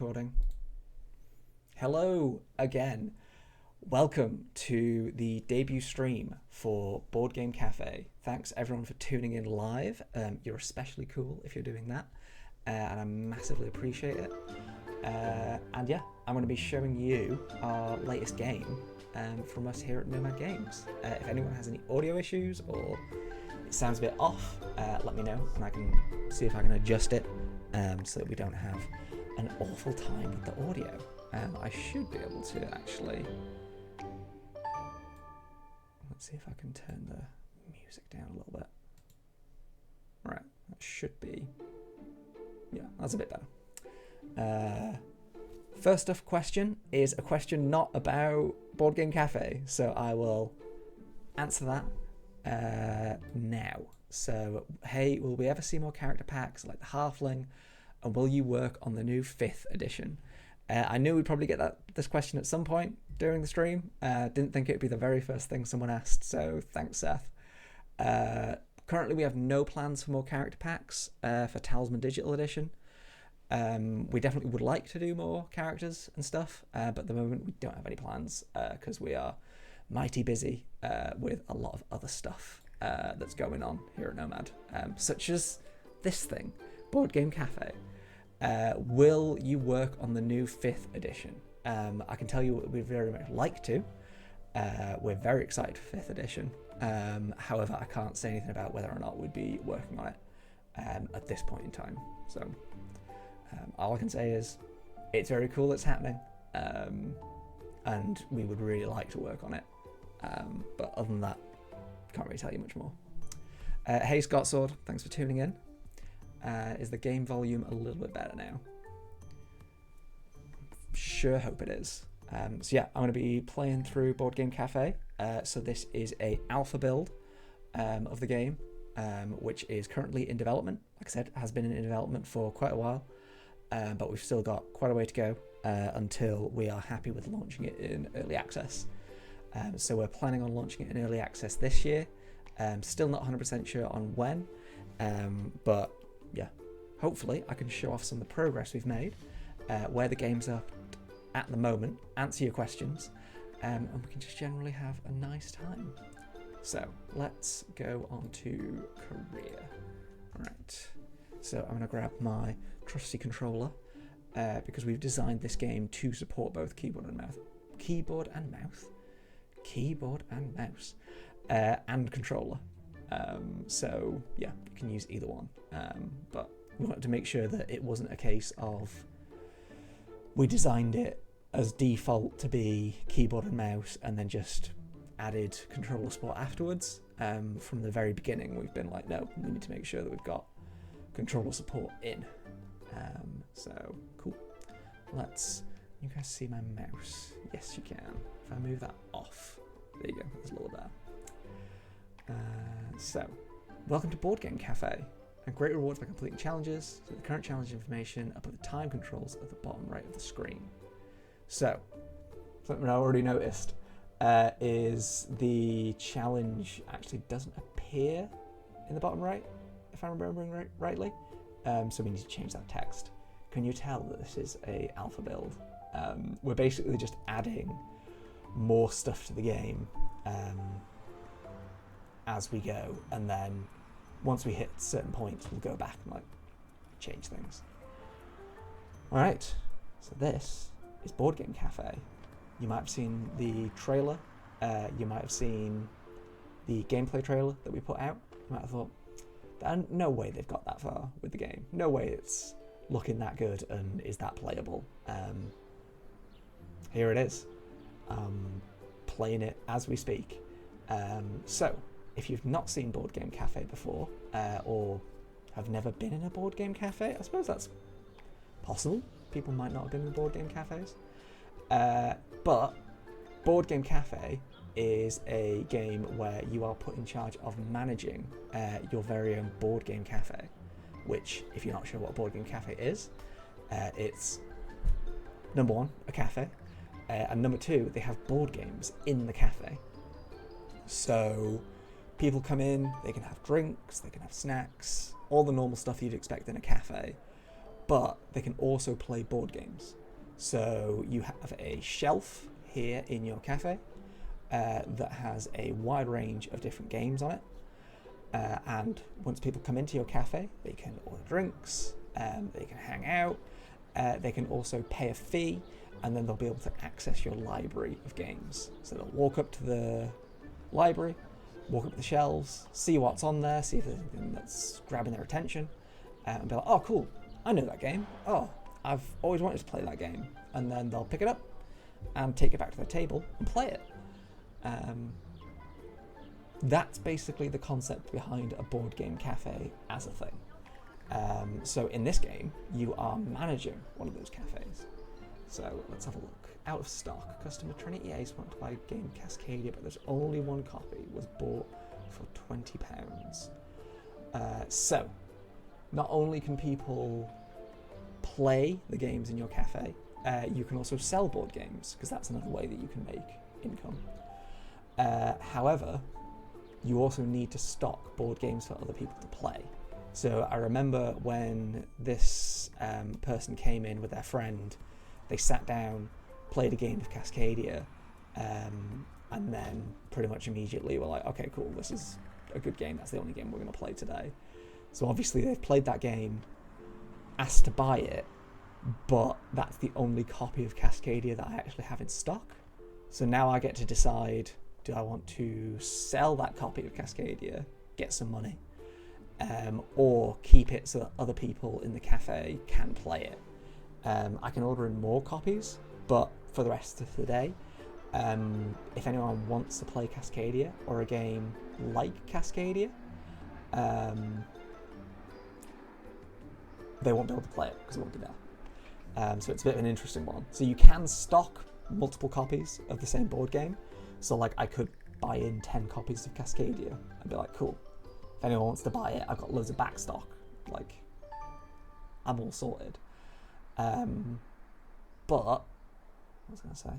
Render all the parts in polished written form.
Recording. Hello again. Welcome to the debut stream for Board Game Cafe. Thanks everyone for tuning in live. You're especially cool if you're doing that, and I massively appreciate it. And yeah, I'm going to be showing you our latest game from us here at Nomad Games. If anyone has any audio issues or it sounds a bit off, let me know and I can see if I can adjust it so that we don't have an awful time with the audio. I should be able to actually. Let's see if I can turn the music down a little bit. Right, that should be. Yeah, that's a bit better. First off question is a question not about Board Game Cafe, so I will answer that now. So, hey, will we ever see more character packs like the Halfling? And will you work on the new 5th edition? I knew we'd probably get this question at some point during the stream. Didn't think it'd be the very first thing someone asked, so thanks, Seth. Currently, we have no plans for more character packs for Talisman Digital Edition. We definitely would like to do more characters and stuff, but at the moment we don't have any plans because we are mighty busy with a lot of other stuff that's going on here at Nomad, such as this thing, Board Game Cafe. Will you work on the new 5th edition? I can tell you we'd very much like to. We're very excited for 5th edition. However, I can't say anything about whether or not we'd be working on it at this point in time. So all I can say is it's very cool it's happening, and we would really like to work on it. But other than that, can't really tell you much more. Hey Scott Sword, thanks for tuning in. Is the game volume a little bit better now? Sure hope it is. So yeah, I'm going to be playing through Board Game Cafe. So this is a alpha build of the game, which is currently in development. Like I said, has been in development for quite a while, but we've still got quite a way to go until we are happy with launching it in early access. So we're planning on launching it in early access this year. Still not 100% sure on when, but yeah, hopefully I can show off some of the progress we've made, where the game's up at the moment, answer your questions, and we can just generally have a nice time. So let's go on to career. Right, so I'm going to grab my trusty controller because we've designed this game to support both keyboard and mouse, and controller. So yeah, you can use either one, but we wanted to make sure that it wasn't a case of we designed it as default to be keyboard and mouse and then just added controller support afterwards. From the very beginning we've been like, no, we need to make sure that we've got controller support in. So cool. You guys see my mouse? Yes you can. If I move that off, there you go, that's a little better. So, welcome to Board Game Cafe, and great rewards by completing challenges. So the current challenge information up at the time controls at the bottom right of the screen. So, something I already noticed is the challenge actually doesn't appear in the bottom right, if I'm remembering rightly. So we need to change that text. Can you tell that this is a alpha build? We're basically just adding more stuff to the game as we go, and then once we hit certain points we'll go back and change things. Alright, so this is Board Game Cafe. You might have seen the trailer, you might have seen the gameplay trailer that we put out. You might have thought, no way they've got that far with the game, no way it's looking that good and is that playable. Here it is, playing it as we speak. So if you've not seen Board Game Cafe before, or have never been in a Board Game Cafe, I suppose that's possible. People might not have been in board game cafes. But Board Game Cafe is a game where you are put in charge of managing your very own Board Game Cafe, which, if you're not sure what a Board Game Cafe is, it's, number one, a cafe, and number two, they have board games in the cafe. So people come in, they can have drinks, they can have snacks, all the normal stuff you'd expect in a cafe, but they can also play board games. So you have a shelf here in your cafe that has a wide range of different games on it. And once people come into your cafe, they can order drinks, they can hang out, they can also pay a fee, and then they'll be able to access your library of games. So they'll walk up to the library, walk up the shelves, see what's on there, see if there's anything that's grabbing their attention, and be like, oh cool, I know that game. Oh, I've always wanted to play that game. And then they'll pick it up and take it back to their table and play it. That's basically the concept behind a board game cafe as a thing. So in this game, you are managing one of those cafes. So let's have a look. Out of stock, customer Trinity Ace wanted to buy game Cascadia, but there's only one copy, was bought for £20. So not only can people play the games in your cafe, you can also sell board games, because that's another way that you can make income. However, you also need to stock board games for other people to play. So I remember when this person came in with their friend, they sat down, played a game of Cascadia, and then pretty much immediately were like, okay, cool, this is a good game, that's the only game we're going to play today. So obviously they've played that game, asked to buy it, but that's the only copy of Cascadia that I actually have in stock. So now I get to decide, do I want to sell that copy of Cascadia, get some money, or keep it so that other people in the cafe can play it. I can order in more copies, but for the rest of the day, if anyone wants to play Cascadia or a game like Cascadia, they won't be able to play it because it won't be there. So it's a bit of an interesting one. So you can stock multiple copies of the same board game. So like I could buy in 10 copies of Cascadia and be like, cool, if anyone wants to buy it, I've got loads of back stock. Like, I'm all sorted. But, what was I going to say?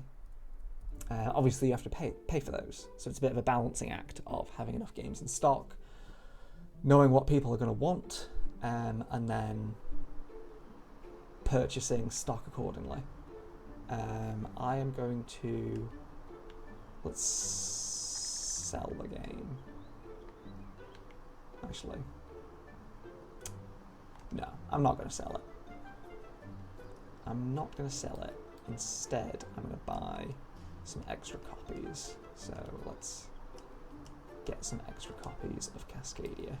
Obviously you have to pay for those. So it's a bit of a balancing act of having enough games in stock, knowing what people are going to want, and then purchasing stock accordingly. I am going to, let's sell the game. Actually, no, I'm not going to sell it. I'm not going to sell it. Instead, I'm going to buy some extra copies. So let's get some extra copies of Cascadia.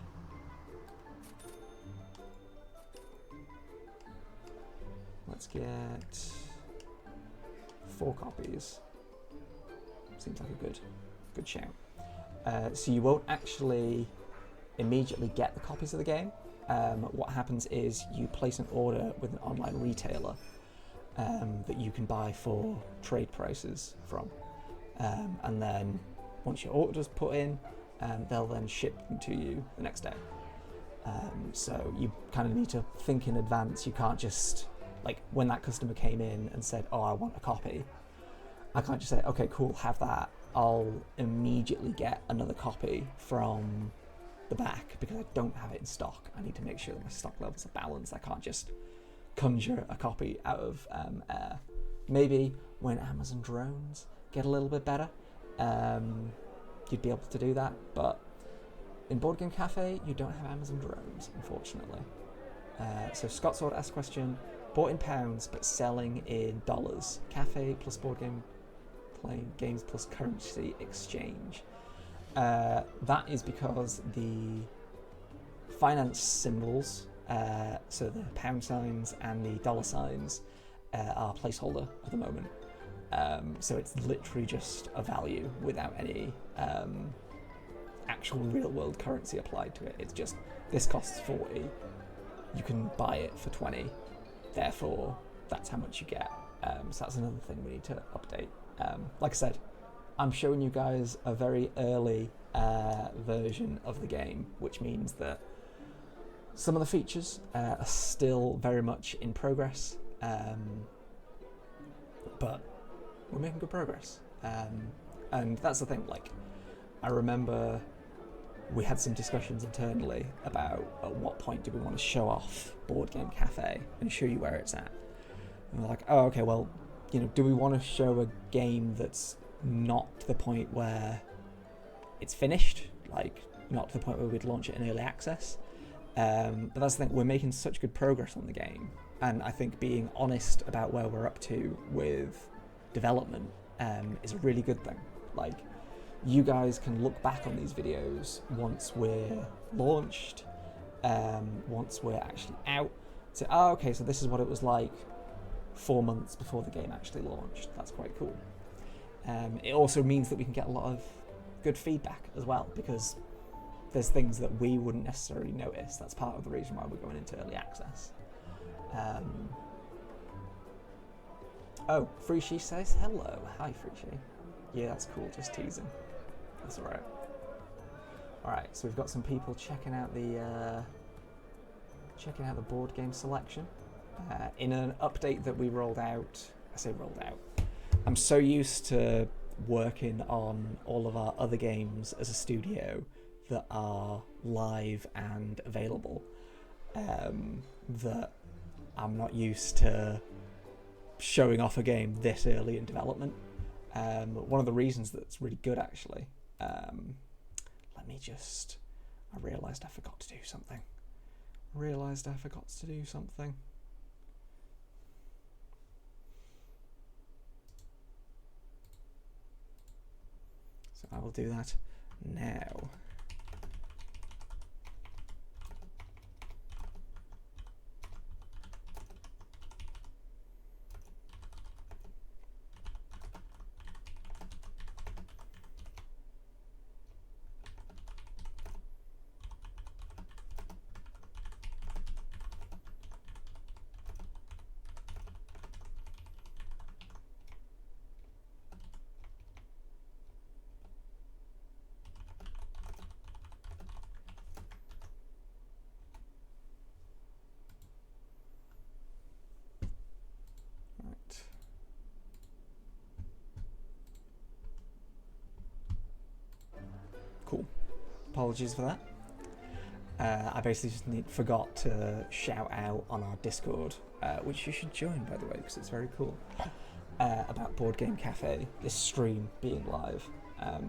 Let's get 4 copies. Seems like a good shout. So you won't actually immediately get the copies of the game. What happens is you place an order with an online retailer that you can buy for trade prices from, and then once your order's put in, they'll then ship them to you the next day. So you kind of need to think in advance. You can't just, like, when that customer came in and said, oh, I want a copy, I can't just say, okay, cool, have that. I'll immediately get another copy from the back because I don't have it in stock. I need to make sure that my stock levels are balanced. I can't just conjure a copy out of air. Maybe when Amazon drones get a little bit better, you'd be able to do that, but in Board Game Cafe, you don't have Amazon drones, unfortunately. So Scott Sword asked a question, bought in pounds but selling in dollars. Cafe plus board game playing games plus currency exchange. That is because the finance symbols, so the pound signs and the dollar signs, are placeholder at the moment. So it's literally just a value without any actual real world currency applied to it. It's just, this costs 40, you can buy it for 20, therefore that's how much you get. So that's another thing we need to update. Like I said, I'm showing you guys a very early version of the game, which means that some of the features are still very much in progress, but we're making good progress. And that's the thing, like, I remember we had some discussions internally about at what point do we want to show off Board Game Cafe and show you where it's at. And we're like, oh, okay, well, you know, do we want to show a game that's not to the point where it's finished, like not to the point where we'd launch it in early access? But that's the thing, we're making such good progress on the game, and I think being honest about where we're up to with development is a really good thing. Like, you guys can look back on these videos once we're launched, once we're actually out, say, oh, okay, so this is what it was like 4 months before the game actually launched. That's quite cool. It also means that we can get a lot of good feedback as well, because there's things that we wouldn't necessarily notice. That's part of the reason why we're going into early access. Oh, Freeshi says hello. Hi, Freeshi. Yeah, that's cool, just teasing. That's alright. Alright, so we've got some people checking out the board game selection. In an update that we rolled out, I say rolled out, I'm so used to working on all of our other games as a studio that are live and available, that I'm not used to showing off a game this early in development. One of the reasons that's really good, actually, I realised I forgot to do something. So I will do that now. Cool. Apologies for that. I basically just forgot to shout out on our Discord, which you should join, by the way, because it's very cool, about Board Game Cafe, this stream being live.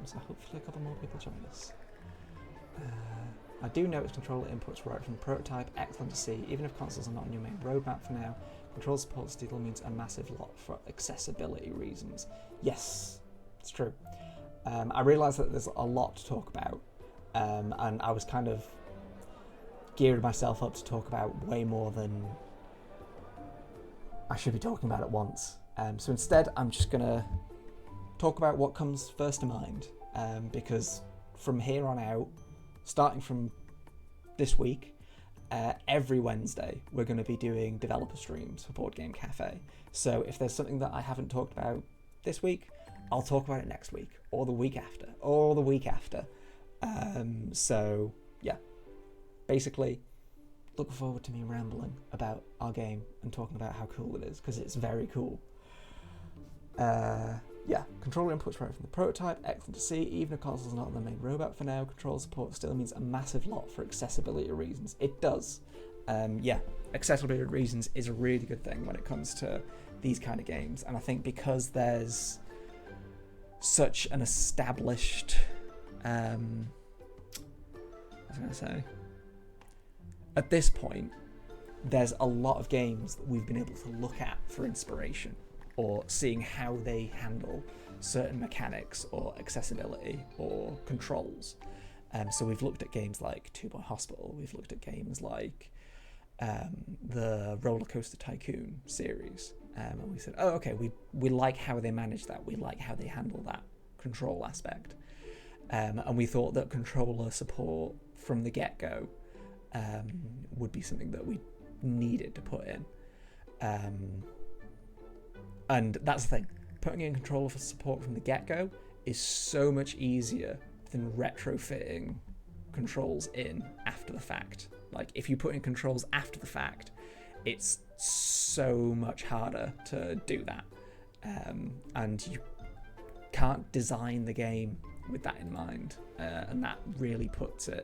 So hopefully a couple more people join us. I do notice controller inputs right from the prototype. Excellent to see. Even if consoles are not on your main roadmap for now, controller support still means a massive lot for accessibility reasons. Yes, it's true. I realised that there's a lot to talk about, and I was kind of geared myself up to talk about way more than I should be talking about at once. So instead, I'm just going to talk about what comes first to mind, because from here on out, starting from this week, every Wednesday, we're going to be doing developer streams for Board Game Cafe. So if there's something that I haven't talked about this week, I'll talk about it next week, or the week after, or the week after. So, yeah. Basically, looking forward to me rambling about our game and talking about how cool it is, because it's very cool. Yeah, controller inputs right from the prototype, excellent to see. Even if consoles are not on the main roadmap for now, controller support still means a massive lot for accessibility reasons. It does. Yeah, accessibility reasons is a really good thing when it comes to these kind of games. And I think because there's such an established, what was I going to say? At this point, there's a lot of games that we've been able to look at for inspiration, or seeing how they handle certain mechanics or accessibility or controls. So we've looked at games like Two Boy Hospital, we've looked at games like the Roller Coaster Tycoon series, and we said, oh, okay, we like how they manage that, we like how they handle that control aspect. And we thought that controller support from the get-go would be something that we needed to put in. And that's the thing, putting in controller for support from the get-go is so much easier than retrofitting controls in after the fact. Like, if you put in controls after the fact, it's so much harder to do that. And you can't design the game with that in mind, and that really puts it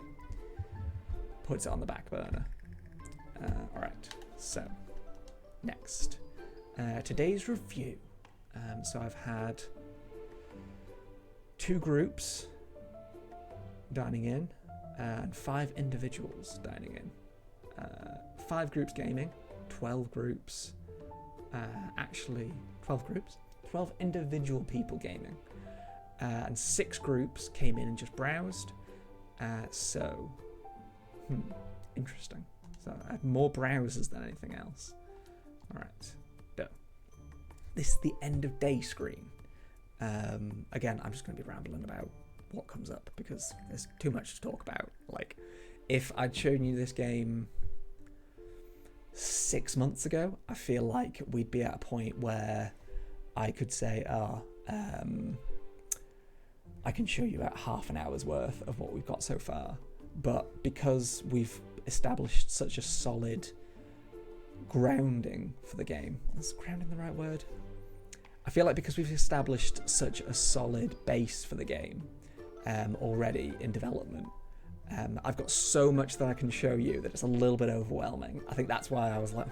on the back burner. All right, so next, today's review. So I've had 2 groups dining in and 5 individuals dining in. 5 groups gaming, 12 groups, 12 individual people gaming, and 6 groups came in and just browsed. Interesting. So I had more browsers than anything else. All right, done. This is the end of day screen. Again, I'm just going to be rambling about what comes up because there's too much to talk about. Like, if I'd shown you this game 6 months ago, I feel like we'd be at a point where I could say, I can show you about half an hour's worth of what we've got so far. But because we've established such a solid grounding for the game, is grounding the right word? I feel like because we've established such a solid base for the game already in development, I've got so much that I can show you that it's a little bit overwhelming. I think that's why I was like,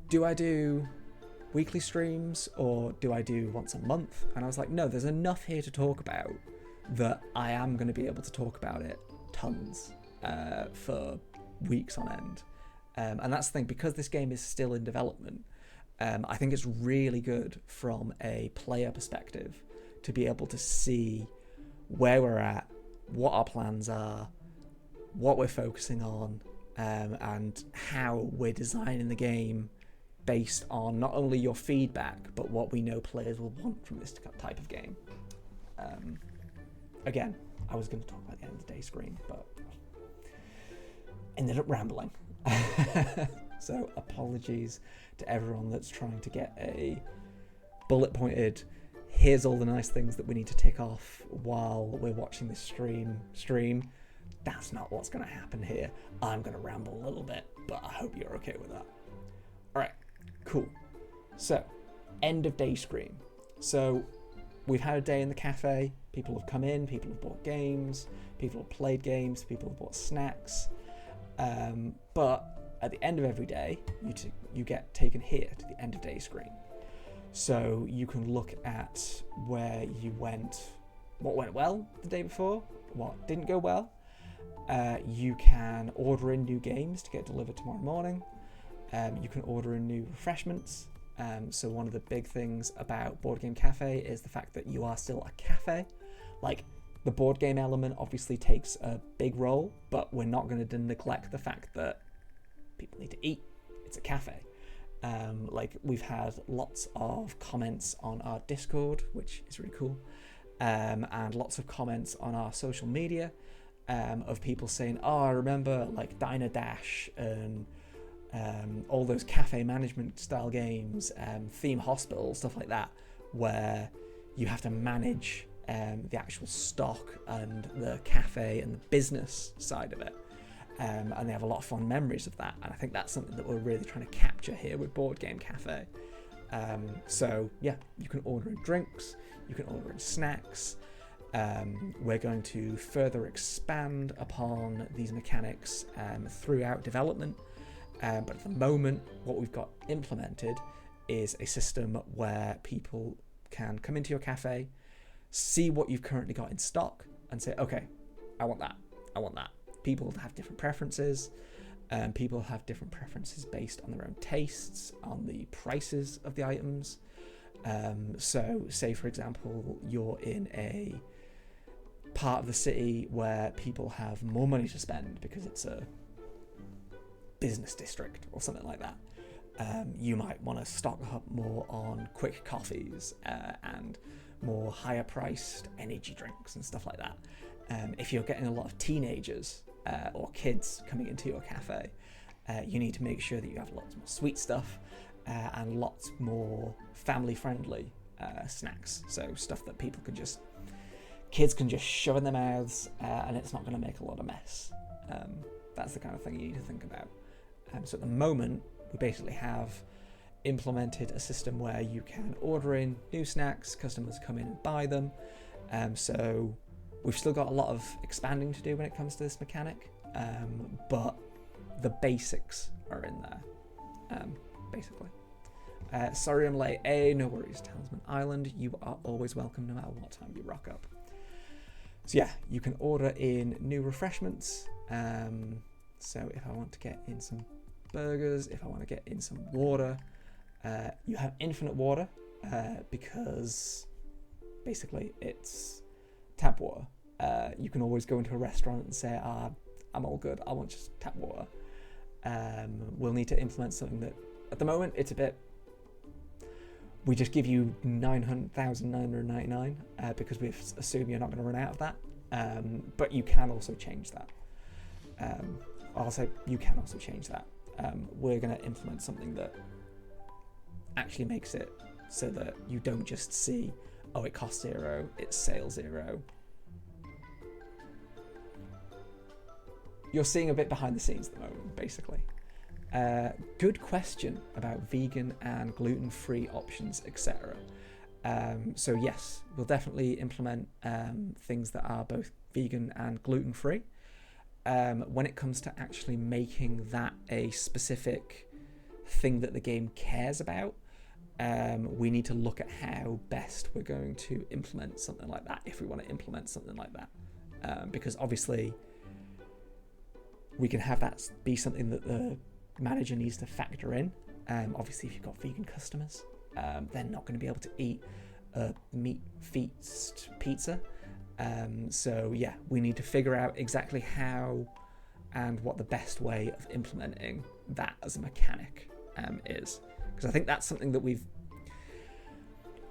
do I do weekly streams or do I do once a month? And I was like, no, there's enough here to talk about that I am going to be able to talk about it tons for weeks on end. And that's the thing, because this game is still in development, I think it's really good from a player perspective to be able to see where we're at, what our plans are, what we're focusing on, and how we're designing the game based on not only your feedback, but what we know players will want from this type of game. Again, I was going to talk about the end of the day screen, but ended up rambling. So apologies to everyone that's trying to get a bullet pointed, here's all the nice things that we need to tick off while we're watching this stream. That's not what's going to happen here. I'm going to ramble a little bit, but I hope you're okay with that. All right, cool. So, end of day screen. So, we've had a day in the cafe. People have come in, people have bought games, people have played games, people have bought snacks. But at the end of every day, you get taken here to the end of day screen. So you can look at where you went, what went well the day before, what didn't go well. You can order in new games to get delivered tomorrow morning. You can order in new refreshments. So one of the big things about Board Game Cafe is the fact that you are still a cafe. Like, the board game element obviously takes a big role, but we're not going to neglect the fact that people need to eat. It's a cafe. Like, we've had lots of comments on our Discord, which is really cool, and lots of comments on our social media of people saying, oh, I remember like Diner Dash and all those cafe management style games, Theme Hospital, stuff like that, where you have to manage the actual stock and the cafe and the business side of it. And they have a lot of fond memories of that. And I think that's something that we're really trying to capture here with Board Game Cafe. So yeah, you can order in drinks, you can order in snacks. We're going to further expand upon these mechanics throughout development. But at the moment, what we've got implemented is a system where people can come into your cafe, see what you've currently got in stock, and say, okay, I want that, I want that. People have different preferences. People have different preferences based on their own tastes, on the prices of the items. So say, for example, you're in a part of the city where people have more money to spend because it's a business district or something like that. You might want to stock up more on quick coffees and more higher priced energy drinks and stuff like that. If you're getting a lot of teenagers or kids coming into your cafe, you need to make sure that you have lots more sweet stuff and lots more family friendly snacks. So stuff that kids can just shove in their mouths and it's not going to make a lot of mess. That's the kind of thing you need to think about. So at the moment, we basically have implemented a system where you can order in new snacks, customers come in and buy them, So we've still got a lot of expanding to do when it comes to this mechanic, but the basics are in there, basically. Sorry I'm late. No worries. Talisman Island, you are always welcome no matter what time you rock up. So yeah, you can order in new refreshments. So if I want to get in some burgers, if I want to get in some water, you have infinite water because basically it's tap water. You can always go into a restaurant and say, I'm all good, I want just tap water. We'll need to implement something that, at the moment, it's a bit... We just give you 900,999 because we assume you're not going to run out of that. But you can also change that. I'll say you can also change that. We're going to implement something that actually makes it so that you don't just see, oh, it costs 0, it's sale 0. You're seeing a bit behind the scenes at the moment, basically. Good question about vegan and gluten-free options, etc. So yes, we'll definitely implement things that are both vegan and gluten-free. When it comes to actually making that a specific thing that the game cares about, we need to look at how best we're going to implement something like that, if we want to implement something like that. Because obviously we can have that be something that the manager needs to factor in. Obviously, if you've got vegan customers, they're not going to be able to eat a meat feast pizza. So yeah, we need to figure out exactly how and what the best way of implementing that as a mechanic is. Because I think that's something that we've...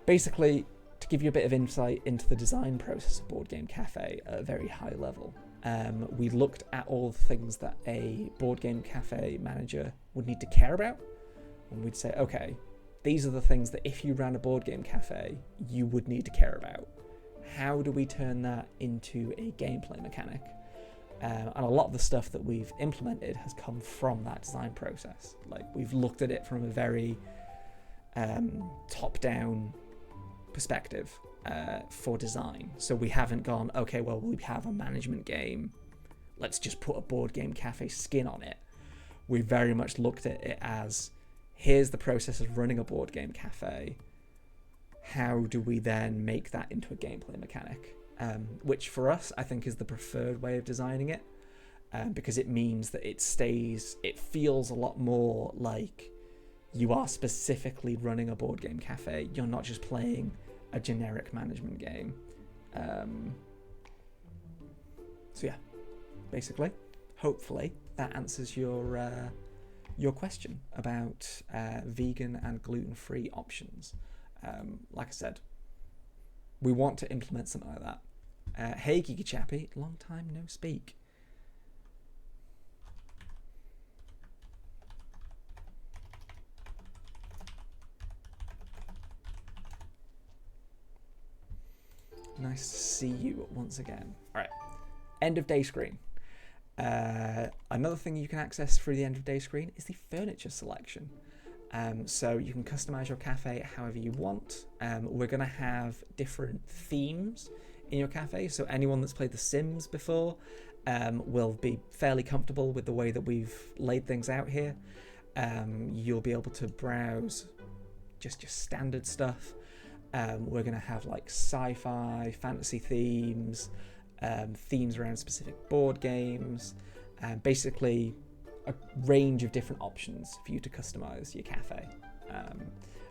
Basically, to give you a bit of insight into the design process of Board Game Cafe at a very high level, we looked at all the things that a Board Game Cafe manager would need to care about, and we'd say, okay, these are the things that if you ran a Board Game Cafe, you would need to care about. How do we turn that into a gameplay mechanic? And a lot of the stuff that we've implemented has come from that design process. Like, we've looked at it from a very top-down perspective for design. So we haven't gone, okay, well, we have a management game, let's just put a Board Game Cafe skin on it. We very much looked at it as, here's the process of running a Board Game Cafe. How do we then make that into a gameplay mechanic? Which for us, I think, is the preferred way of designing it, because it means that it feels a lot more like you are specifically running a Board Game Cafe. You're not just playing a generic management game. So yeah, basically, hopefully that answers your question about vegan and gluten-free options. Like I said, we want to implement something like that. Hey, Geeky Chappy, long time no speak. Nice to see you once again. All right, end of day screen. Another thing you can access through the end of day screen is the furniture selection. So you can customize your cafe however you want. We're going to have different themes in your cafe, so anyone that's played The Sims before will be fairly comfortable with the way that we've laid things out here. You'll be able to browse just your standard stuff. We're going to have like sci-fi, fantasy themes, themes around specific board games, basically a range of different options for you to customize your cafe.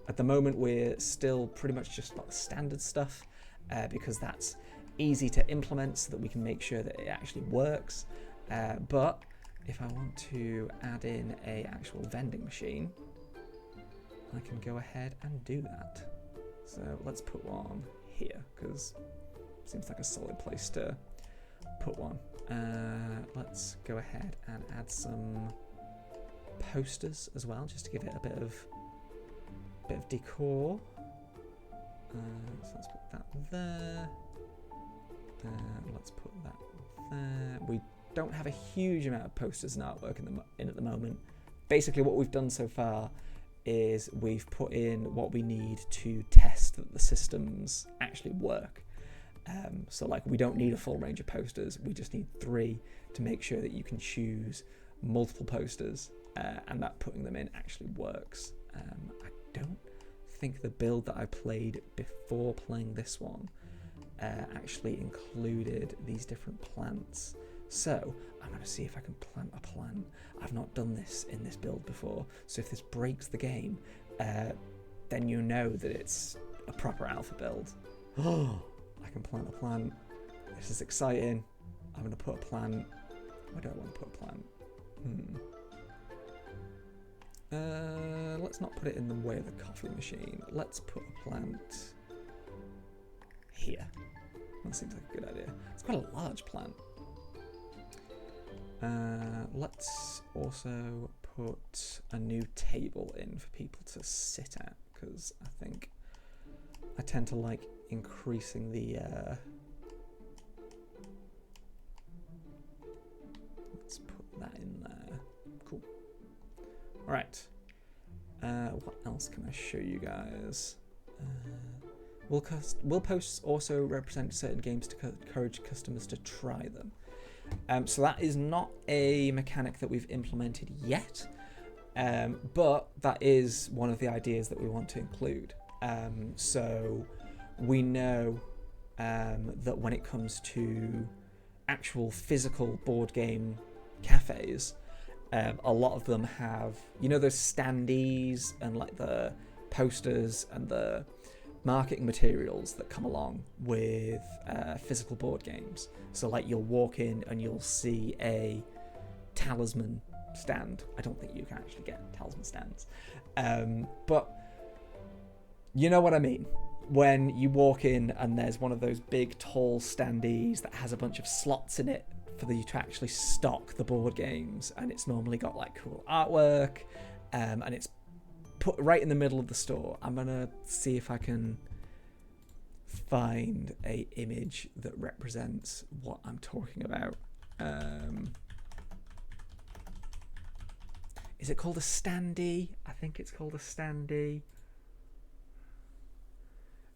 At the moment, we're still pretty much just like the standard stuff because that's easy to implement so that we can make sure that it actually works. But if I want to add in a actual vending machine, I can go ahead and do that. So let's put one here because it seems like a solid place to put one. Let's go ahead and add some posters as well, just to give it a bit of decor. So let's put that there. Let's put that there. We don't have a huge amount of posters and artwork in at the moment. Basically, what we've done so far is we've put in what we need to test that the systems actually work. So like we don't need a full range of posters, we just need 3 to make sure that you can choose multiple posters and that putting them in actually works. I don't think the build that I played before playing this one actually included these different plants. So I'm going to see if I can plant a plant. I've not done this in this build before, so if this breaks the game, then you know that it's a proper alpha build. Oh, I can plant a plant. This is exciting. I'm going to put a plant. Where do I want to put a plant? Let's not put it in the way of the coffee machine. Let's put a plant here. That seems like a good idea. It's quite a large plant. Let's also put a new table in for people to sit at, because I think I tend to like increasing the let's put that in there. Cool. All right. What else can I show you guys? Will posts also represent certain games to encourage customers to try them? So that is not a mechanic that we've implemented yet, but that is one of the ideas that we want to include. So we know that when it comes to actual physical board game cafes, a lot of them have, you know, those standees and like the posters and the marketing materials that come along with physical board games. So like you'll walk in and you'll see a Talisman stand. I don't think you can actually get Talisman stands, but you know what I mean. When you walk in and there's one of those big tall standees that has a bunch of slots in it for you to actually stock the board games, and it's normally got like cool artwork, and it's put right in the middle of the store. I'm gonna see if I can find a image that represents what I'm talking about. Is it called a standee? I think it's called a standee.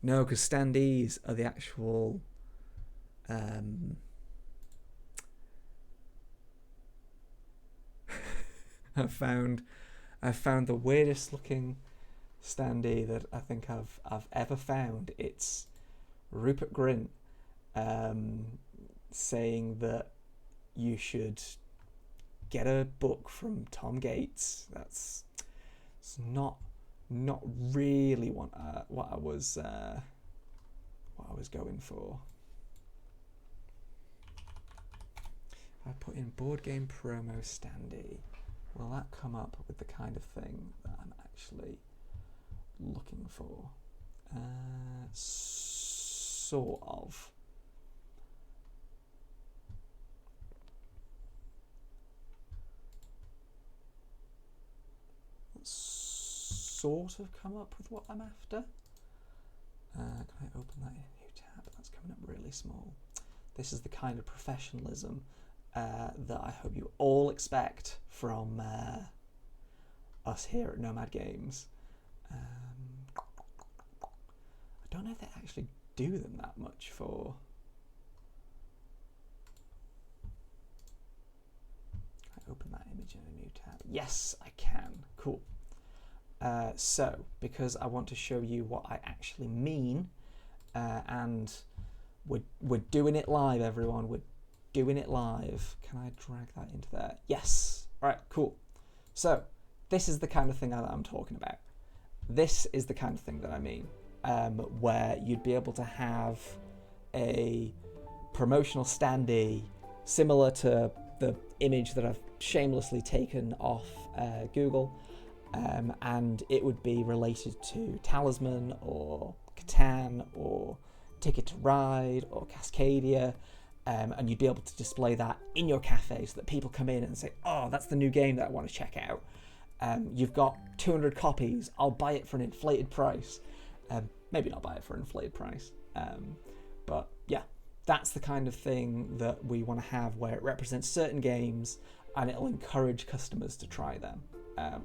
No, because standees are the actual I've found the weirdest looking standee that I think I've ever found. It's Rupert Grint saying that you should get a book from Tom Gates. It's not really what I was going for. If I put in board game promo standee, will that come up with the kind of thing that I'm actually looking for? Sort of. Sort of come up with what I'm after. Can I open that in a new tab? That's coming up really small. This is the kind of professionalism that I hope you all expect from us here at Nomad Games. I don't know if they actually do them that much for... Can I open that image in a new tab? Yes, I can. Cool. So, because I want to show you what I actually mean, and we're doing it live, everyone. We're doing it live. Can I drag that into there? Yes. All right, cool. So, this is the kind of thing that I'm talking about. This is the kind of thing that I mean, where you'd be able to have a promotional standee similar to the image that I've shamelessly taken off Google, and it would be related to Talisman or Catan or Ticket to Ride or Cascadia, and you'd be able to display that in your cafe so that people come in and say, oh, that's the new game that I want to check out. You've got 200 copies, I'll buy it for an inflated price. Maybe not buy it for an inflated price, but yeah, that's the kind of thing that we want to have, where it represents certain games and it'll encourage customers to try them.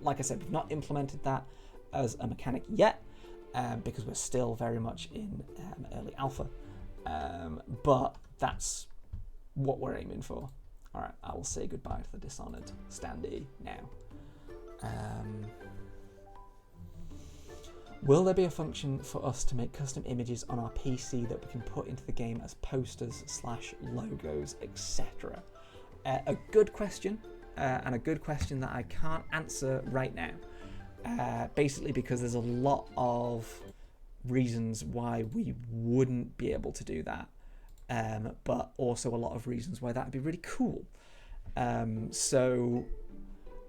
Like I said, we've not implemented that as a mechanic yet, because we're still very much in early alpha. but that's what we're aiming for. All right, I will say goodbye to the Dishonored standee now. Will there be a function for us to make custom images on our PC that we can put into the game as posters / logos, etc.? A good question, and a good question that I can't answer right now. Basically because there's a lot of reasons why we wouldn't be able to do that, but also a lot of reasons why that would be really cool. So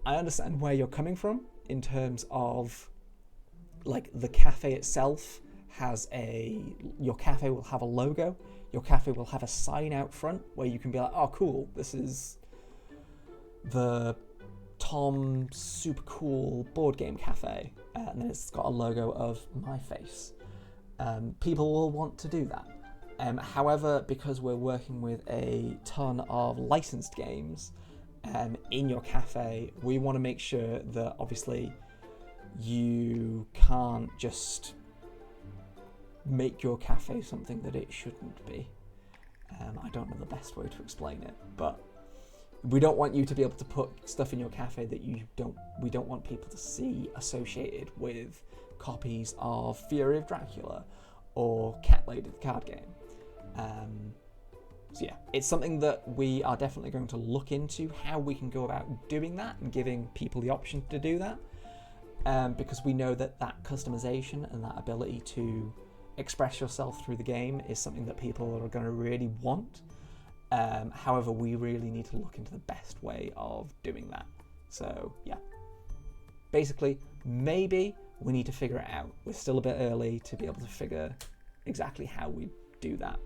I understand where you're coming from in terms of, like, the cafe itself has your cafe will have a logo, your cafe will have a sign out front where you can be like, oh cool, this is the Tom super cool board game cafe, and then it's got a logo of my face. People will want to do that. However, because we're working with a ton of licensed games in your cafe, we want to make sure that obviously you can't just make your cafe something that it shouldn't be. I don't know the best way to explain it, but we don't want you to be able to put stuff in your cafe that we don't want people to see associated with copies of Fury of Dracula or Cat Lady the card game. So yeah, it's something that we are definitely going to look into, how we can go about doing that and giving people the option to do that. Because we know that customization and that ability to express yourself through the game is something that people are going to really want. However, we really need to look into the best way of doing that. So yeah, basically, maybe we need to figure it out. We're still a bit early to be able to figure exactly how we do that.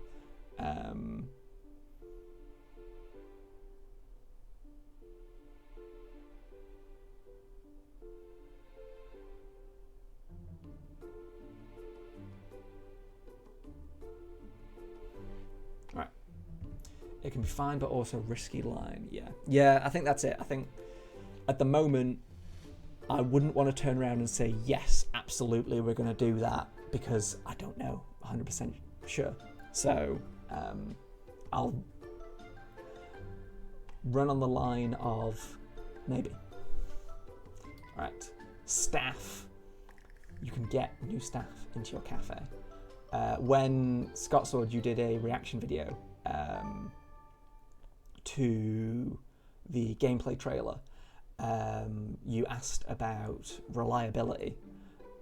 It can be fine, but also risky line. Yeah, I think that's it. I think at the moment, I wouldn't want to turn around and say, yes, absolutely, we're going to do that, because I don't know 100% sure. So I'll run on the line of maybe. All right, staff. You can get new staff into your cafe. When Scott Sword, you did a reaction video to the gameplay trailer, you asked about reliability.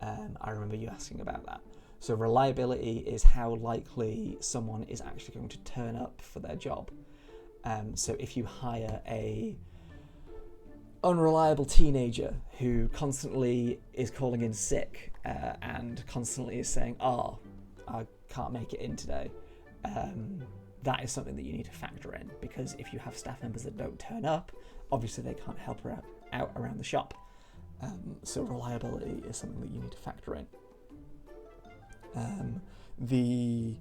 I remember you asking about that. So reliability is how likely someone is actually going to turn up for their job. So if you hire a unreliable teenager who constantly is calling in sick and constantly is saying, oh, I can't make it in today, that is something that you need to factor in, because if you have staff members that don't turn up, obviously they can't help her out around the shop. So reliability is something that you need to factor in. The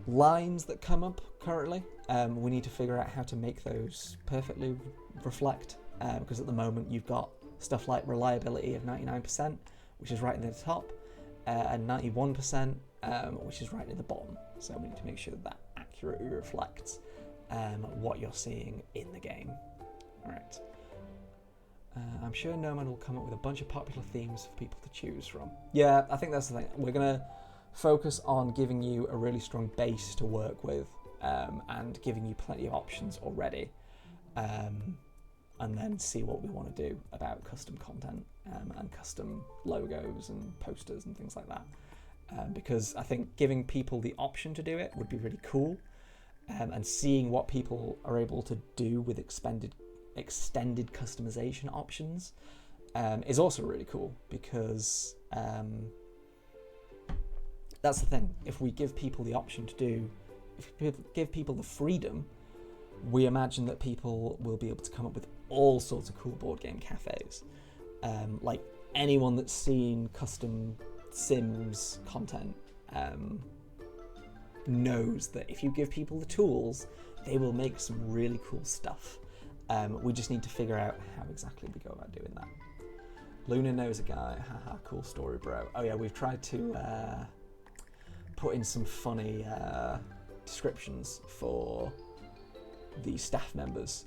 lines that come up currently, we need to figure out how to make those perfectly reflect, because at the moment you've got stuff like reliability of 99%, which is right near the top, and 91%, which is right near the bottom. So we need to make sure that accurately reflects what you're seeing in the game. All right. I'm sure Nomad will come up with a bunch of popular themes for people to choose from. Yeah, I think that's the thing. We're going to focus on giving you a really strong base to work with, and giving you plenty of options already, and then see what we want to do about custom content and custom logos and posters and things like that. Because I think giving people the option to do it would be really cool, and seeing what people are able to do with extended customization options is also really cool, because that's the thing. If we give people the option to do, if we give people the freedom, we imagine that people will be able to come up with all sorts of cool board game cafes. Like anyone that's seen custom Sims content knows that if you give people the tools, they will make some really cool stuff. We just need to figure out how exactly we go about doing that. Luna knows a guy. Haha, cool story, bro. Oh yeah, we've tried to put in some funny descriptions for the staff members.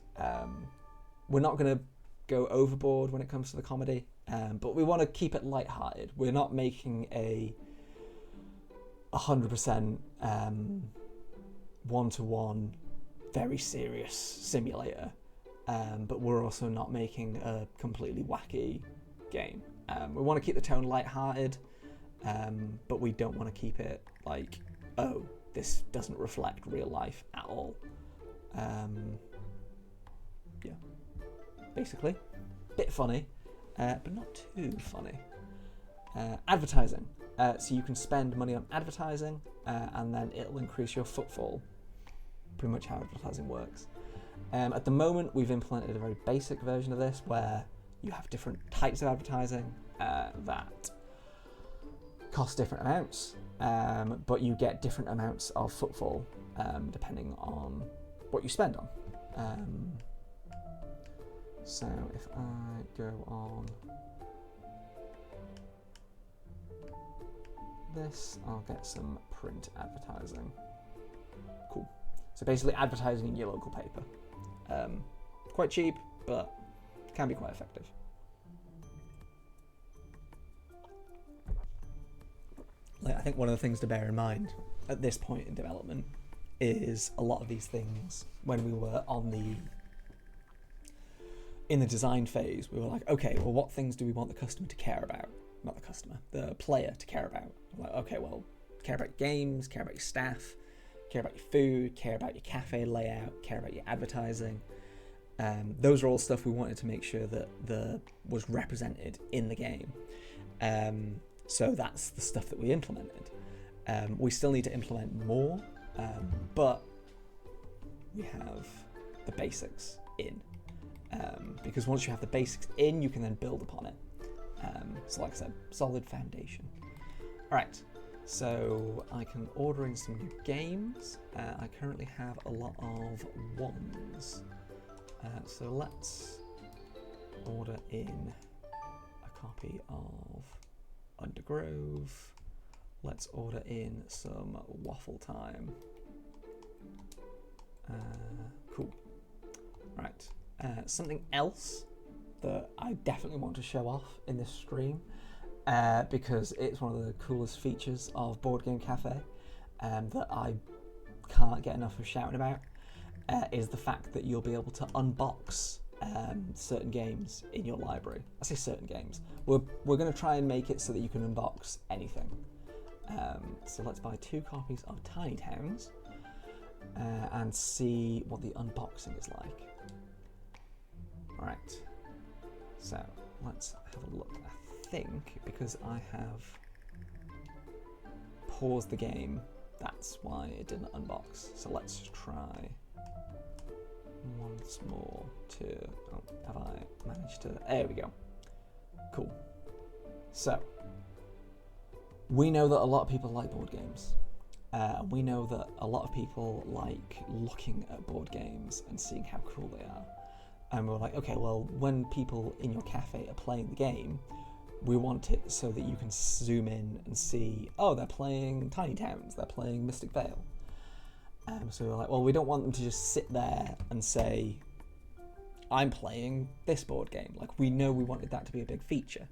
We're not going to go overboard when it comes to the comedy, but we want to keep it lighthearted. We're not making a 100% one-to-one very serious simulator, but we're also not making a completely wacky game. We want to keep the tone lighthearted, but we don't want to keep it like, oh, this doesn't reflect real life at all. Yeah, basically, bit funny, but not too funny. Advertising. So you can spend money on advertising, and then it'll increase your footfall. Pretty much how advertising works. At the moment, we've implemented a very basic version of this where you have different types of advertising that cost different amounts, but you get different amounts of footfall depending on what you spend on. So if I go on this, I'll get some print advertising. Cool. So basically advertising in your local paper. Quite cheap, but can be quite effective. I think one of the things to bear in mind at this point in development is a lot of these things, when we were in the design phase, we were like, okay, well, what things do we want the customer to care about? Not the customer, the player to care about. Like, okay, well, care about your games, care about your staff, care about your food, care about your cafe layout, care about your advertising. Those are all stuff we wanted to make sure that was represented in the game. So that's the stuff that we implemented. We still need to implement more, but we have the basics in. Because once you have the basics in, you can then build upon it. So like I said, solid foundation. All right, so I can order in some new games. I currently have a lot of ones. So let's order in a copy of Undergrove. Let's order in some Waffle Time. Cool. Right. Something else that I definitely want to show off in this stream, because it's one of the coolest features of Board Game Cafe that I can't get enough of shouting about, is the fact that you'll be able to unbox certain games in your library. I say certain games. We're going to try and make it so that you can unbox anything. So let's buy 2 copies of Tiny Towns and see what the unboxing is like. Alright, so let's have a look. I think because I have paused the game, that's why it didn't unbox. So let's try once more to, oh, have I managed to, there we go. Cool. So, we know that a lot of people like board games. We know that a lot of people like looking at board games and seeing how cool they are. And we're like, okay, well, when people in your cafe are playing the game, we want it so that you can zoom in and see, oh, they're playing Tiny Towns, they're playing Mystic Vale. So we're like, well, we don't want them to just sit there and say, I'm playing this board game. Like, we know we wanted that to be a big feature.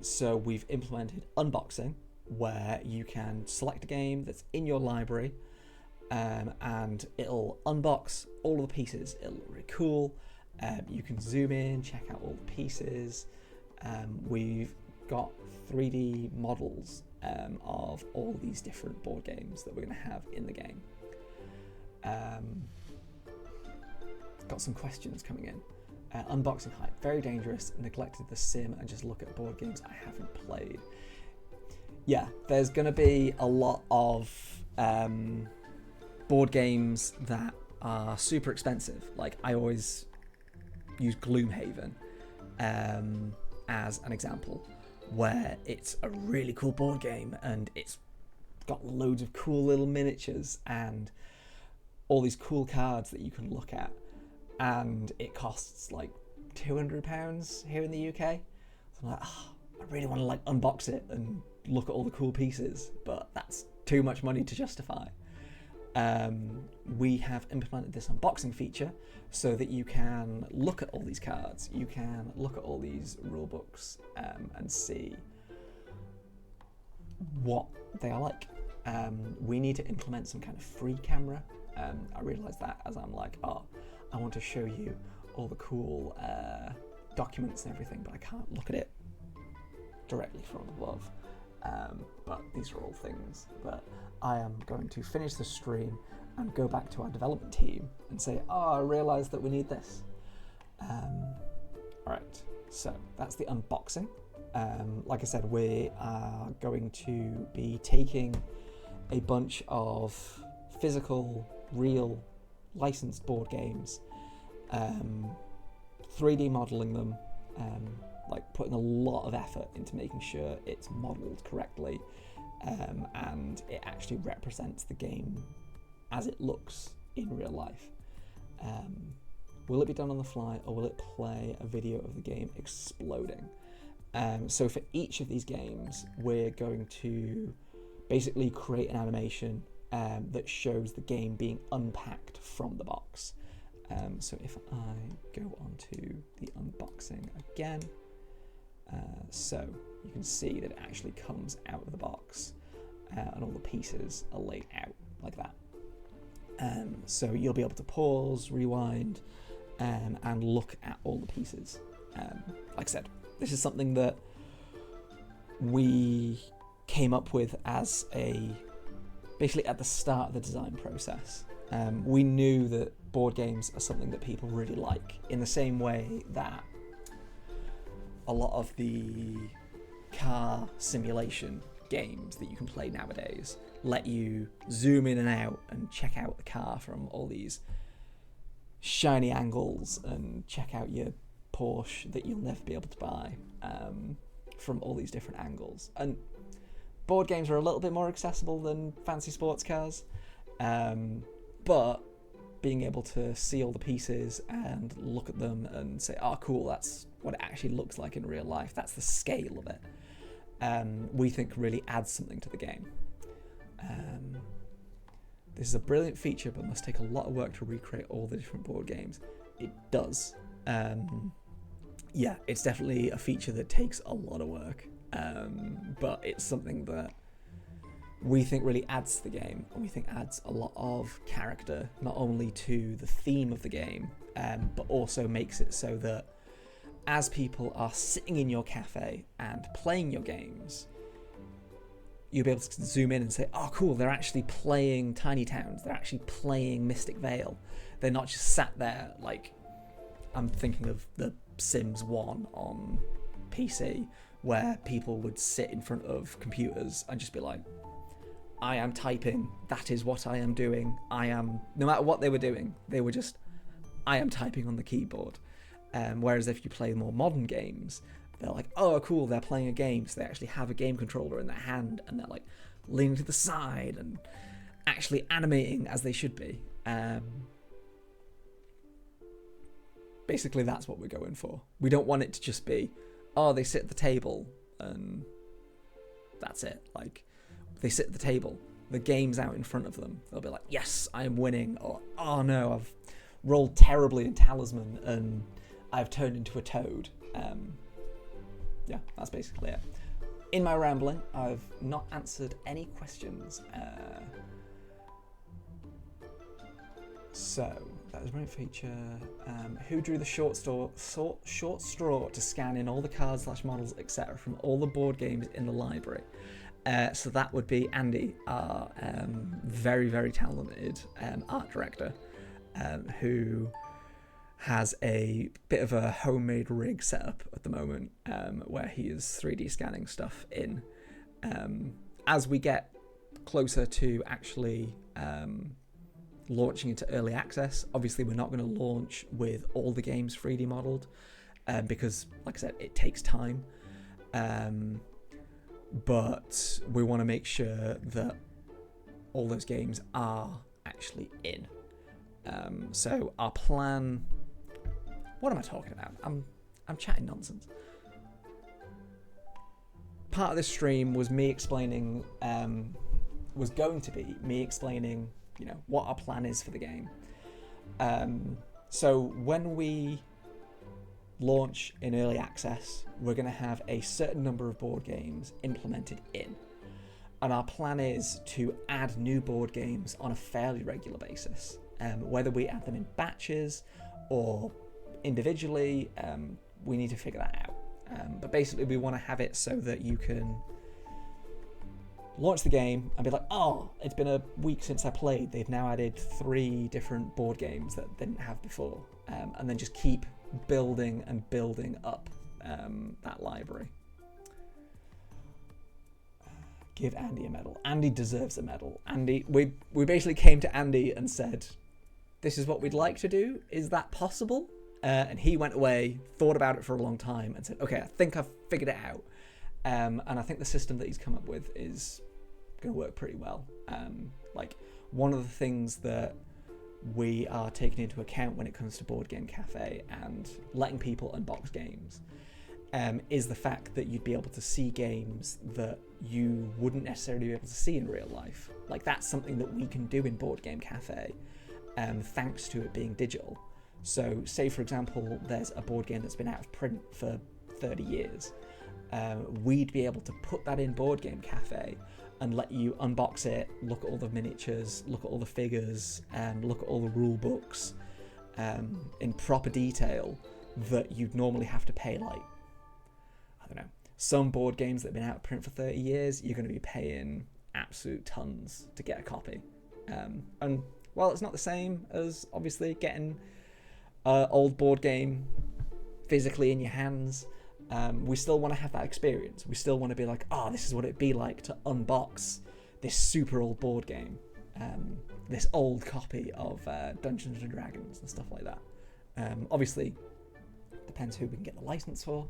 So we've implemented unboxing, where you can select a game that's in your library, and it'll unbox all of the pieces. It'll look really cool. You can zoom in, check out all the pieces. We've got 3D models of all these different board games that we're going to have in the game. Got some questions coming in. Unboxing hype, very dangerous, neglected the sim and just look at board games I haven't played. Yeah, there's going to be a lot of board games that are super expensive. Like, I always use Gloomhaven as an example, where it's a really cool board game and it's got loads of cool little miniatures and all these cool cards that you can look at, and it costs like £200 here in the UK. So I'm like, oh, I really want to like unbox it and look at all the cool pieces, but that's too much money to justify. We have implemented this unboxing feature so that you can look at all these cards, you can look at all these rule books, and see what they are like. We need to implement some kind of free camera. I realised that as I'm like, oh, I want to show you all the cool documents and everything, but I can't look at it directly from above. But these are all things that I am going to finish the stream and go back to our development team and say, oh, I realised that we need this. Alright, so that's the unboxing. Like I said, we are going to be taking a bunch of physical, real, licensed board games, 3D modelling them, like putting a lot of effort into making sure it's modelled correctly, and it actually represents the game as it looks in real life. Will it be done on the fly, or will it play a video of the game exploding? So for each of these games, we're going to basically create an animation that shows the game being unpacked from the box. So if I go on to the unboxing again, so you can see that it actually comes out of the box, and all the pieces are laid out like that. So you'll be able to pause, rewind, and look at all the pieces. Like I said, this is something that we came up with as basically at the start of the design process. We knew that board games are something that people really like, in the same way that a lot of the car simulation games that you can play nowadays let you zoom in and out and check out the car from all these shiny angles and check out your Porsche that you'll never be able to buy from all these different angles. And board games are a little bit more accessible than fancy sports cars, but being able to see all the pieces and look at them and say, oh cool, that's what it actually looks like in real life, that's the scale of it, we think really adds something to the game. This is a brilliant feature, but must take a lot of work to recreate all the different board games. It does. Yeah, it's definitely a feature that takes a lot of work, but it's something that we think really adds to the game, and we think adds a lot of character, not only to the theme of the game, but also makes it so that as people are sitting in your cafe and playing your games, you'll be able to zoom in and say, oh cool, they're actually playing Tiny Towns, they're actually playing Mystic Vale. They're not just sat there like, I'm thinking of the Sims 1 on PC, where people would sit in front of computers and just be like, I am typing, that is what I am doing, no matter what they were doing, they were just, I am typing on the keyboard. Whereas if you play more modern games, they're like, oh cool, they're playing a game, so they actually have a game controller in their hand, and they're like leaning to the side and actually animating as they should be. Basically that's what we're going for. We don't want it to just be, oh, they sit at the table and that's it. Like, they sit at the table, the game's out in front of them, they'll be like, yes, I am winning, or oh no, I've rolled terribly in Talisman and I've turned into a toad. Yeah, that's basically it. In my rambling, I've not answered any questions. So that was a great feature. Who drew the short straw to scan in all the cards / models, etc. from all the board games in the library? So that would be Andy, our very, very talented art director, who has a bit of a homemade rig set up at the moment, where he is 3D scanning stuff in. As we get closer to actually launching into early access, obviously we're not going to launch with all the games 3D modeled, because, like I said, it takes time. But we want to make sure that all those games are actually in. So our plan... What am I talking about? I'm chatting nonsense. part of this stream was me explaining, was going to be me explaining, you know, what our plan is for the game. So when we launch in early access, we're going to have a certain number of board games implemented in. And our plan is to add new board games on a fairly regular basis. Whether we add them in batches or individually, we need to figure that out. But basically we want to have it so that you can launch the game and be like, oh, it's been a week since I played. They've now added 3 different board games that they didn't have before. And then just keep building and building up that library. Give Andy a medal. Andy deserves a medal. Andy, we basically came to Andy and said, this is what we'd like to do. Is that possible? And he went away, thought about it for a long time and said, okay, I think I've figured it out. And I think the system that he's come up with is going to work pretty well. Like, one of the things that we are taking into account when it comes to Board Game Cafe and letting people unbox games is the fact that you'd be able to see games that you wouldn't necessarily be able to see in real life. Like, that's something that we can do in Board Game Cafe, thanks to it being digital. So, say for example, there's a board game that's been out of print for 30 years. We'd be able to put that in Board Game Cafe and let you unbox it, look at all the miniatures, look at all the figures, look at all the rule books in proper detail that you'd normally have to pay, like, I don't know, some board games that have been out of print for 30 years, you're going to be paying absolute tons to get a copy. And while it's not the same as obviously getting an old board game physically in your hands, we still want to have that experience. We still want to be like, oh, this is what it'd be like to unbox this super old board game, this old copy of Dungeons and Dragons and stuff like that. Obviously, depends who we can get the license for.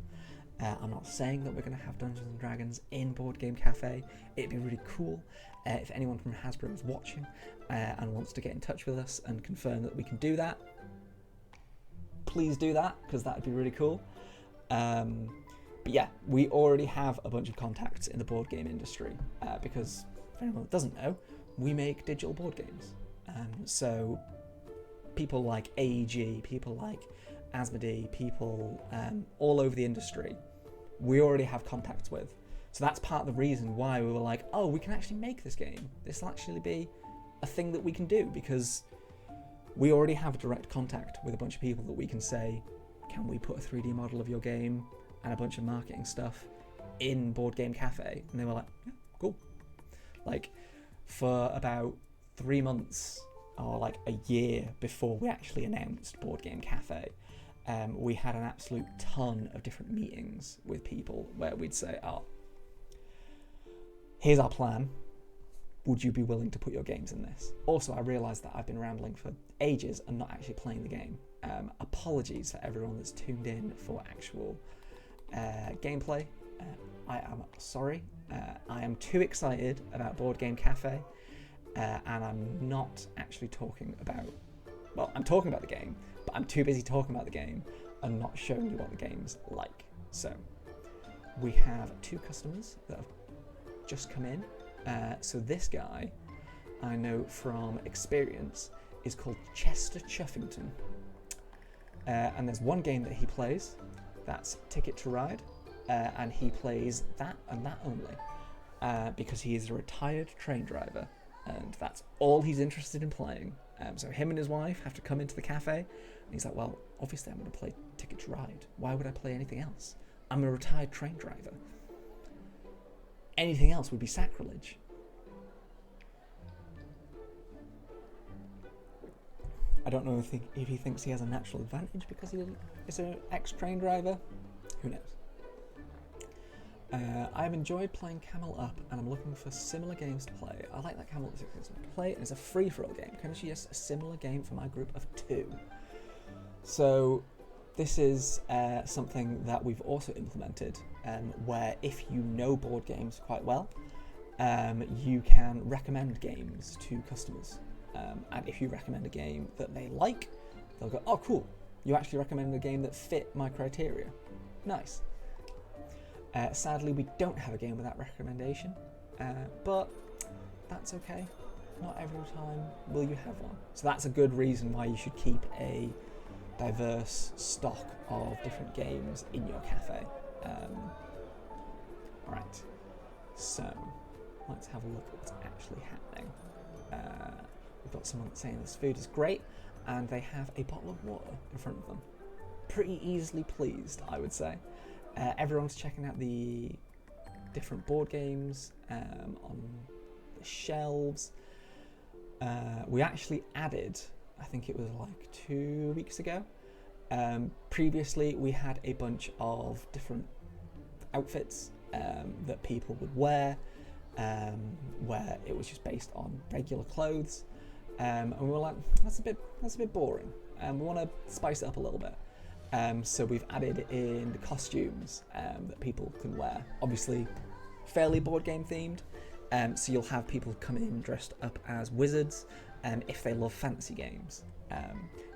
I'm not saying that we're going to have Dungeons and Dragons in Board Game Cafe. It'd be really cool if anyone from Hasbro is watching and wants to get in touch with us and confirm that we can do that. Please do that, because that would be really cool. But yeah, we already have a bunch of contacts in the board game industry because, for anyone that doesn't know, we make digital board games. So people like AEG, people like Asmodee, people all over the industry, we already have contacts with. So that's part of the reason why we were like, oh, we can actually make this game. This will actually be a thing that we can do, because we already have direct contact with a bunch of people that we can say, can we put a 3D model of your game and a bunch of marketing stuff in Board Game Cafe? And they were like, yeah, cool. Like, for about 3 months or like a year before we actually announced Board Game Cafe, we had an absolute ton of different meetings with people where we'd say, oh, here's our plan. Would you be willing to put your games in this? Also, I realised that I've been rambling for ages and not actually playing the game. Apologies for everyone that's tuned in for actual gameplay. I am sorry. I am too excited about Board Game Cafe, and I'm not actually talking about... Well, I'm talking about the game, but I'm too busy talking about the game and not showing you what the game's like. So, we have 2 customers that have just come in. So this guy, I know from experience, is called Chester Chuffington. And there's one game that he plays, that's Ticket to Ride, and he plays that and that only, because he is a retired train driver, and that's all he's interested in playing. So him and his wife have to come into the cafe, and he's like, well, obviously I'm going to play Ticket to Ride. Why would I play anything else? I'm a retired train driver. Anything else would be sacrilege. I don't know if he thinks he has a natural advantage because he is an ex-train driver. Who knows? I have enjoyed playing Camel Up, and I'm looking for similar games to play. I like that Camel Up to play, and it's a free-for-all game. Can I suggest a similar game for my group of 2? So this is something that we've also implemented, where if you know board games quite well, you can recommend games to customers. And if you recommend a game that they like, they'll go, oh, cool, you actually recommended a game that fit my criteria. Nice. Sadly, we don't have a game with that recommendation, but that's okay. Not every time will you have one. So that's a good reason why you should keep a diverse stock of different games in your cafe. Right, so let's have a look at what's actually happening. We've got someone saying this food is great, and they have a bottle of water in front of them. Pretty easily pleased, I would say. Everyone's checking out the different board games on the shelves. We actually added, I think it was like 2 weeks ago. Previously, we had a bunch of different outfits that people would wear, where it was just based on regular clothes, and we were like, that's a bit boring, and we want to spice it up a little bit. So we've added in the costumes that people can wear. Obviously, fairly board game themed. So you'll have people come in dressed up as wizards, if they love fantasy games,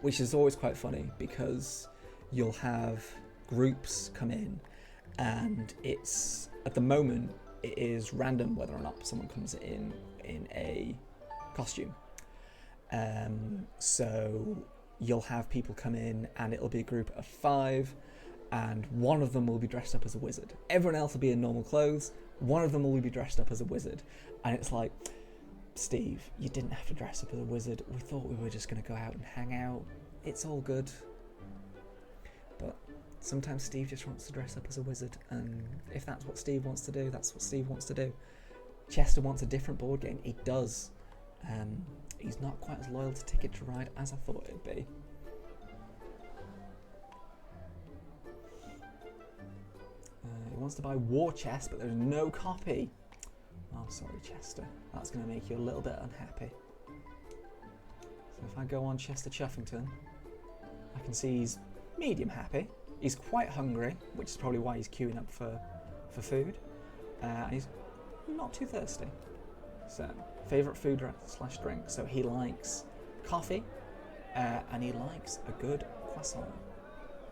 which is always quite funny because you'll have groups come in, and it's at the moment it is random whether or not someone comes in a costume. So you'll have people come in and it'll be a group of 5, and one of them will be dressed up as a wizard. Everyone else will be in normal clothes. One of them will be dressed up as a wizard. And it's like, Steve, you didn't have to dress up as a wizard. We thought we were just going to go out and hang out. It's all good. But sometimes Steve just wants to dress up as a wizard, and if that's what Steve wants to do, that's what Steve wants to do. Chester wants a different board game. He does. He's not quite as loyal to Ticket to Ride as I thought it'd be. He wants to buy War Chest, but there's no copy. Oh, sorry, Chester. That's going to make you a little bit unhappy. So if I go on Chester Chuffington, I can see he's medium happy. He's quite hungry, which is probably why he's queuing up for food. And he's not too thirsty. So, favourite food / drink. So he likes coffee, and he likes a good croissant.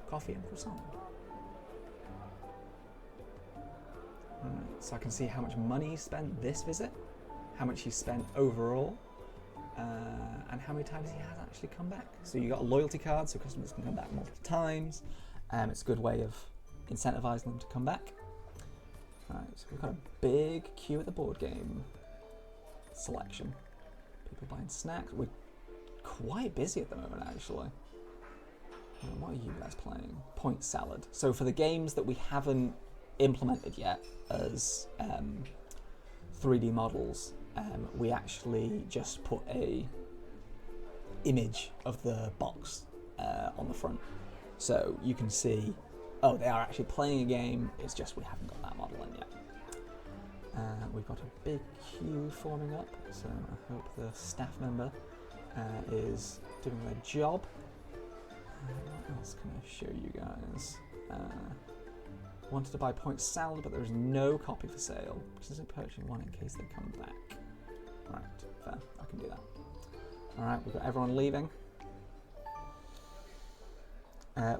Coffee and croissant. So I can see how much money he spent this visit, how much he spent overall, and how many times he has actually come back. So you got a loyalty card, so customers can come back multiple times. It's a good way of incentivising them to come back. Right, so we've got a big queue at the board game selection. People buying snacks. We're quite busy at the moment, actually. What are you guys playing? Point Salad. So for the games that we haven't implemented yet as 3D models, we actually just put a image of the box on the front, so you can see, oh, they are actually playing a game, it's just we haven't got that model in yet. We've got a big queue forming up, so I hope the staff member is doing their job. What else can I show you guys? Wanted to buy Point Salad, but there is no copy for sale. Consider purchasing one in case they come back. Right, fair, I can do that. Alright, we've got everyone leaving.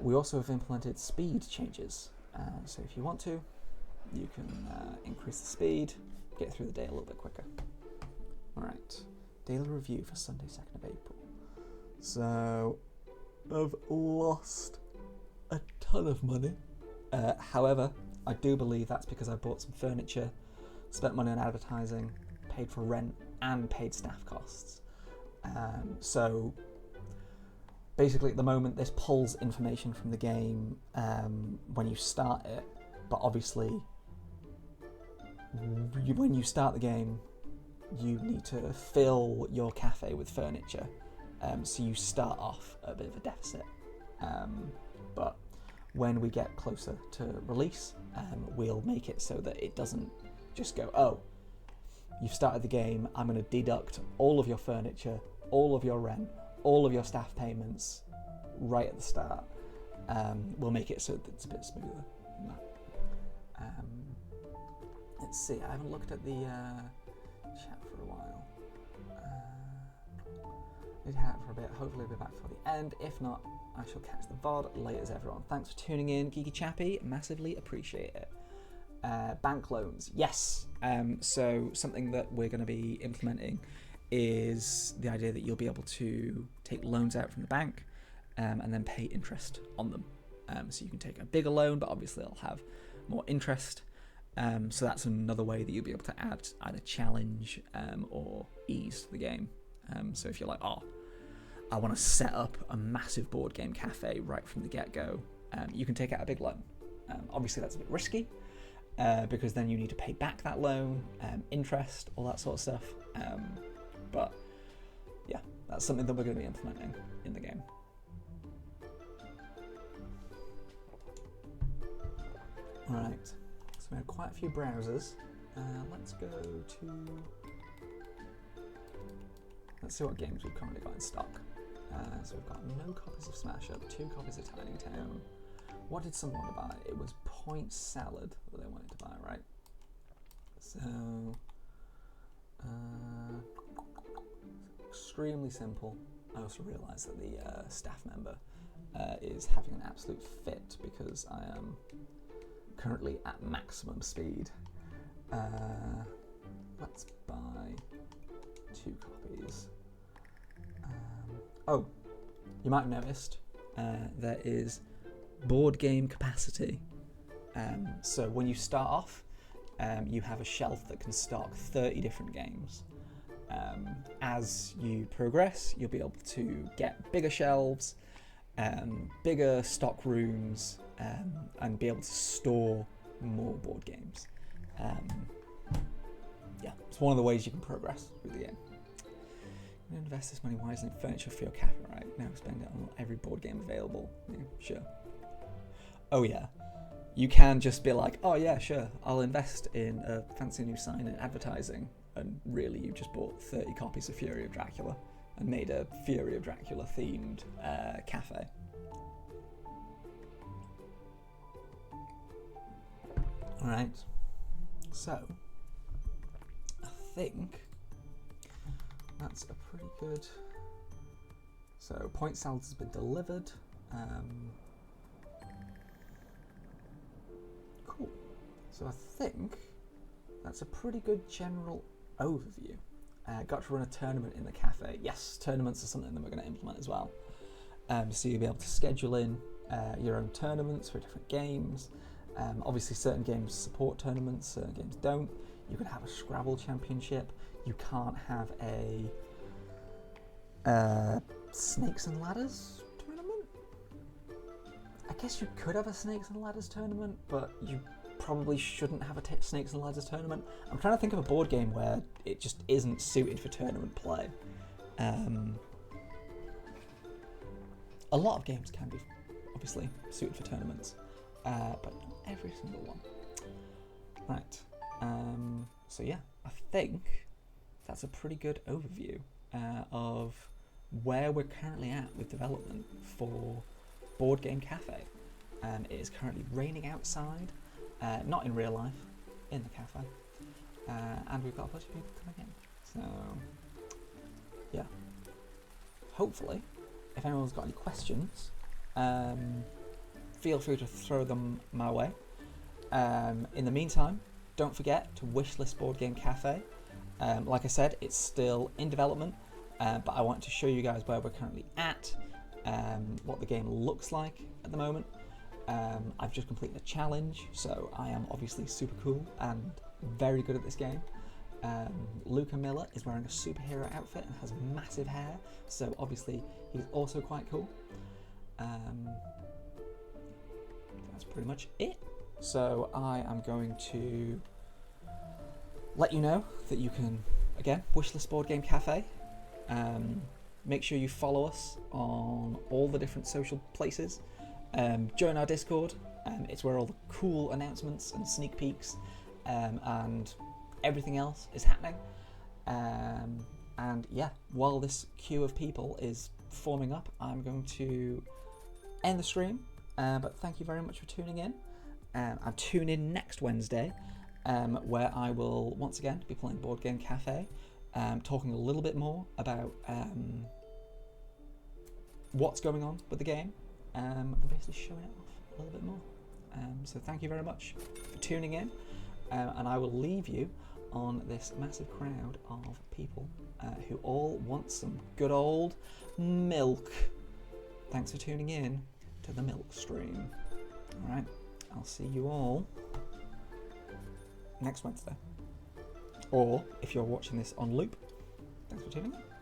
We also have implemented speed changes. So if you want to, you can increase the speed, get through the day a little bit quicker. Alright, daily review for Sunday 2nd of April. So, I've lost a ton of money. However, I do believe that's because I bought some furniture, spent money on advertising, paid for rent, and paid staff costs. So basically at the moment this pulls information from the game when you start it, but obviously when you start the game you need to fill your cafe with furniture, so you start off at a bit of a deficit. But when we get closer to release, we'll make it so that it doesn't just go, oh, you've started the game, I'm going to deduct all of your furniture, all of your rent, all of your staff payments right at the start. We'll make it so that it's a bit smoother than that. Let's see, I haven't looked at the chat for a while. Need to have it for a bit, hopefully I'll be back for the end. If not, I shall catch the VOD later, everyone. Thanks for tuning in, Geeky Chappy, massively appreciate it. bank loans. Yes. So something that we're going to be implementing is the idea that you'll be able to take loans out from the bank and then pay interest on them. So you can take a bigger loan, but obviously it'll have more interest. So that's another way that you'll be able to add either challenge or ease to the game. So if you're like, oh, I want to set up a massive board game cafe right from the get-go, you can take out a big loan. Obviously that's a bit risky because then you need to pay back that loan, interest, all that sort of stuff. But yeah, that's something that we're going to be implementing in the game. All right, so we have quite a few browsers. Let's go to, let's see what games we've currently got in stock. So we've got no copies of Smash Up, 2 copies of Tiny Town. What did someone want to buy? It was Point Salad that they wanted to buy, right? So, extremely simple. I also realised that the staff member is having an absolute fit because I am currently at maximum speed. Let's buy 2 copies. Oh, you might have noticed there is board game capacity. So when you start off, you have a shelf that can stock 30 different games. As you progress, you'll be able to get bigger shelves, bigger stock rooms, and be able to store more board games. Yeah, it's one of the ways you can progress through the game. You invest this money wisely in furniture for your cafe, right? Now spend it on every board game available. Yeah, sure. Oh yeah, you can just be like, oh yeah, sure, I'll invest in a fancy new sign and advertising, and really you just bought 30 copies of Fury of Dracula and made a Fury of Dracula themed cafe. Alright, so I think that's a pretty good. So Point Salad has been delivered. Cool. So I think that's a pretty good general overview. Got to run a tournament in the cafe. Yes, tournaments are something that we're going to implement as well. So you'll be able to schedule in your own tournaments for different games. Obviously certain games support tournaments, certain games don't. You can have a Scrabble championship. You can't have a Snakes and Ladders tournament? I guess you could have a Snakes and Ladders tournament, but you probably shouldn't have a Snakes and Ladders tournament. I'm trying to think of a board game where it just isn't suited for tournament play. A lot of games can be obviously suited for tournaments, but not every single one. Right, so yeah, I think that's a pretty good overview of where we're currently at with development for Board Game Cafe. It is currently raining outside, not in real life, in the cafe, and we've got a bunch of people coming in. So yeah, hopefully, if anyone's got any questions, feel free to throw them my way. In the meantime, don't forget to wishlist Board Game Cafe. Like I said, it's still in development, but I want to show you guys where we're currently at, what the game looks like at the moment. I've just completed a challenge, so I am obviously super cool and very good at this game. Luca Miller is wearing a superhero outfit and has massive hair, so obviously he's also quite cool. That's pretty much it. So I am going to let you know that you can, again, wishlist Board Game Cafe. Make sure you follow us on all the different social places. Join our Discord. It's where all the cool announcements and sneak peeks and everything else is happening. And yeah, while this queue of people is forming up, I'm going to end the stream. But thank you very much for tuning in. I'll tune in next Wednesday, where I will once again be playing Board Game Cafe, talking a little bit more about what's going on with the game, and basically showing it off a little bit more. So thank you very much for tuning in. and I will leave you on this massive crowd of people who all want some good old milk. Thanks for tuning in to the Milk Stream. All right, I'll see you all next Wednesday. Or if you're watching this on loop, thanks for tuning in.